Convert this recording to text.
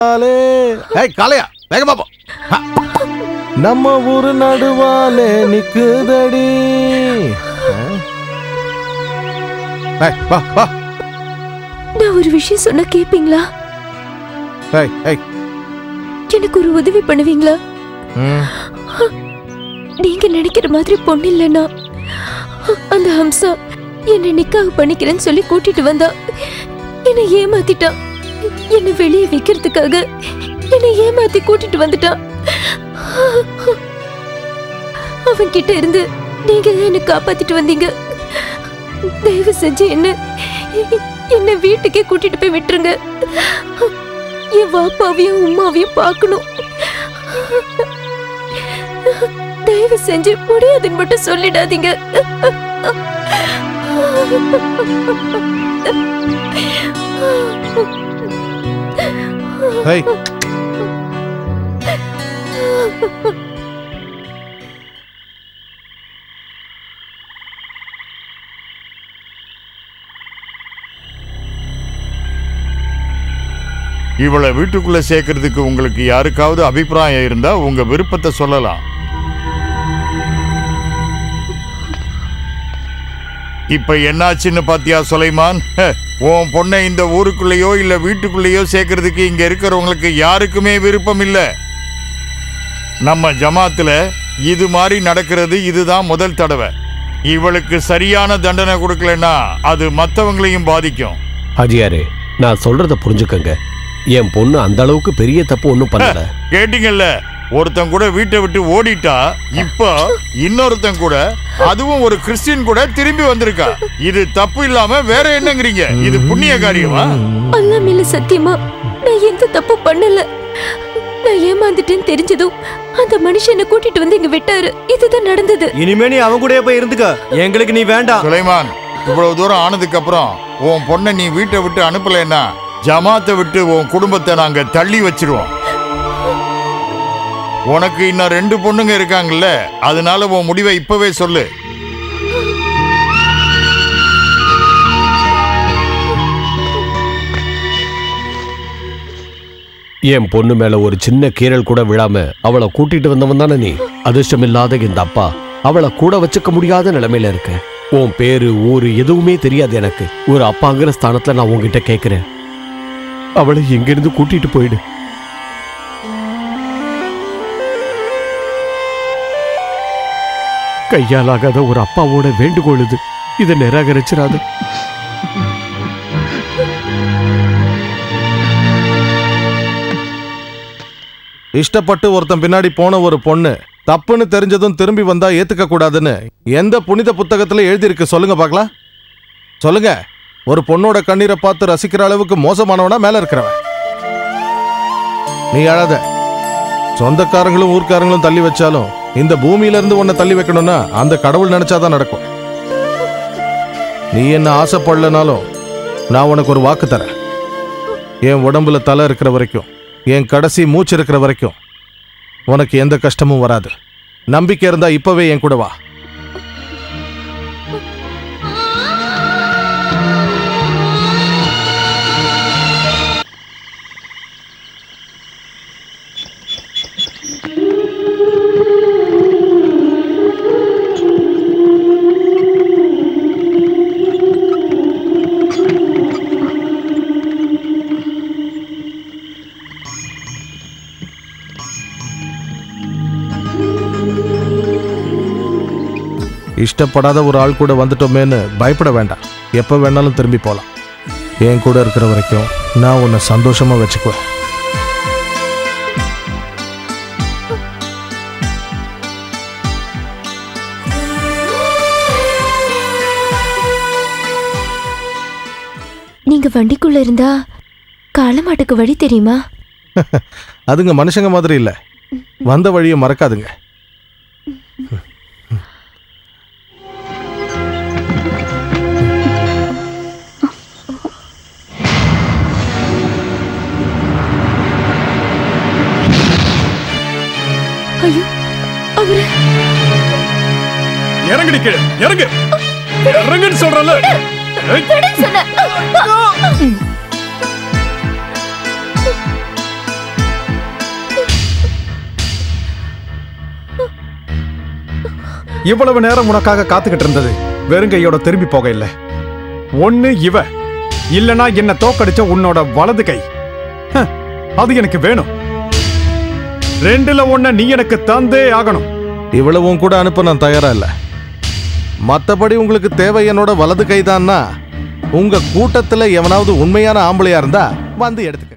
காளையா வேகமா போ. நம்ம ஊரு நடுவாலே நிக்குதடி. நான் ஒரு விஷயம் சொன்னா கேப்பீங்களா? எனக்கு ஒரு உதவி பண்ணுவீங்களா? நீங்க நினைக்கிற மாதிரி பொண்ணு இல்லைன்னா அந்த ஹம்சா என்னை நிக்காக பண்ணிக்கிறேன்னு சொல்லி கூட்டிட்டு வந்தா என்னை ஏமாத்திட்டா. என்னை வெளியே வைக்கிறதுக்காக என்னை ஏமாத்தி கூட்டிட்டு வந்துட்டா. அவன் கிட்ட இருந்து நீங்க என்ன காப்பாத்திட்டு வந்தீங்க. தயவு செஞ்சு என்ன வீட்டுக்கே கூட்டிட்டு போய் விட்டுருங்க. என் வாப்பாவையும் உமாவையும் பார்க்கணும். தயவு செஞ்சு முடியாதுன்னு மட்டும் சொல்லிடாதீங்க. இவளை வீட்டுக்குள்ள சேர்க்கறதுக்கு உங்களுக்கு யாருக்காவது அபிப்பிராயம் இருந்தா உங்க விருப்பத்தை சொல்லலாம். இப்ப என்னாச்சுன்னு பாத்தியா சுலைமான்? உன் பொண்ணை இந்த ஊருக்குள்ளேயோ இல்ல வீட்டுக்குள்ளேயோ சேர்க்கறதுக்கு இங்க இருக்கிறவங்களுக்கு யாருக்குமே விருப்பம் இல்ல. நம்ம ஜமாத்துல இது மாதிரி நடக்கிறது இதுதான் முதல் தடவை. இவளுக்கு சரியான தண்டனை கொடுக்கலன்னா அது மற்றவங்களையும் பாதிக்கும். ஹாஜியாரே, நான் சொல்றத புரிஞ்சுக்கங்க. என் பொண்ணு அந்த அளவுக்கு பெரிய தப்பு ஒன்றும் பண்ணல. கேட்டீங்கல்ல, ஒருத்தன் கூட வீட்டை விட்டு ஓடிட்டா, இப்போ இன்னொருத்தன் கூட, அதுவும் ஒரு கிறிஸ்டியன் கூட திரும்பி வந்திருக்கா. இது தப்பு இல்லாம வேற என்னங்கிறீங்க? இது புண்ணிய காரியமா? அல்லாஹ் மேல சத்தியமா நான் எந்த தப்பு பண்ணல. நான் ஏமாந்துட்டேன்னு தெரிஞ்சதும் அந்த மனுஷனை கூட்டிட்டு வந்து இங்க விட்டாரு. இதுதான் நடந்தது. இனிமே நீ அவன் கூட போய் இருந்துக்க, எங்களுக்கு நீ வேண்டாம். சுலைமான், இவ்வளவு தூரம் ஆனதுக்கு அப்புறம் உன் பொண்ணை நீ வீட்டை விட்டு அனுப்பலைன்னா ஜமாத்தை விட்டு உன் குடும்பத்தை நாங்க தள்ளி வச்சிருவோம். உனக்கு இன்னும் 2 பொண்ணுங்க இருக்காங்கல்ல, அதனால உன் முடிவை இப்பவே சொல்லு. என் பொண்ணு மேல ஒரு சின்ன கீறல் கூட விழாம அவளை கூட்டிட்டு வந்தவன் தானே நீ. அதிர்ஷ்டம் இல்லாத இந்த அப்பா அவளை கூட வச்சுக்க முடியாத நிலைமையில இருக்க. உன் பேரு ஊரு எதுவுமே தெரியாது எனக்கு. ஒரு அப்பாங்கிற ஸ்தானத்துல நான் உன்கிட்ட கேட்கிறேன், அவளை எங்கிருந்து கூட்டிட்டு போயிடு. கையாலாகாத ஒரு அப்பாவோட வேண்டுகோள் இது. இதை நிராகரிச்சிடாது. இஷ்டப்பட்டு ஒருத்தன் பின்னாடி போன ஒரு பொண்ணு தப்புன்னு தெரிஞ்சதும் திரும்பி வந்தா ஏத்துக்க கூடாதுன்னு எந்த புனித புத்தகத்துல எழுதியிருக்கு சொல்லுங்க பார்க்கலாம். சொல்லுங்க. ஒரு பொண்ணோட கண்ணீரை பார்த்து ரசிக்கிற அளவுக்கு மோசமானவனா மேல இருக்கிறவன். நீ அழாத. சொந்தக்காரங்களும் ஊர்க்காரங்களும் தள்ளி வச்சாலும் இந்த பூமியில இருந்து உன்னை தள்ளி வைக்கணும்னா அந்த கடவுள் நினைச்சாதான் நடக்கும். நீ என்ன ஆசைப்படலனாலும் நான் உனக்கு ஒரு வாக்கு தரேன். என் உடம்புல தலை இருக்கிற வரைக்கும், என் கடைசி மூச்சு இருக்கிற வரைக்கும் உனக்கு எந்த கஷ்டமும் வராது. நம்பிக்கை இருந்தா இப்பவே என் கூட வா. இஷ்டப்படாத ஒரு ஆள் கூட வந்துட்டோமேன்னு பயப்பட வேண்டாம். எப்போ வேணாலும் திரும்பி போகலாம். என் கூட இருக்கிற வரைக்கும் நான் உன்னை சந்தோஷமா வச்சுக்குவேன். நீங்க வண்டிக்குள்ள இருந்தா காளமாட்டுக்கு வழி தெரியுமா? அதுங்க மனுஷங்க மாதிரி இல்ல. வந்த வழியை மறக்காதுங்க. ஐயோ, அவரு இறங்கடி கீழே, இறங்கு, இறங்குன்னு சொல்றல. இவ்வளவு நேரம் உனக்காக காத்துக்கிட்டு இருந்தது வெறுங்கையோட திரும்பி போக இல்ல. ஒண்ணு இவ இல்லனா என்ன தோக்கடிச்ச உன்னோட வலது கை. அது எனக்கு வேணும். ரெண்டுல ஒண்ண நீ எனக்கு தந்தே ஆகணும். இவ்வளவும் கூட அனுப்ப நான் தயாரா இல்ல. மத்தபடி உங்களுக்கு தேவை என்னோட வலது கைதான்னா உங்க கூட்டத்துல எவனாவது உண்மையான ஆம்பளையா இருந்தா வந்து எடுத்துக்க.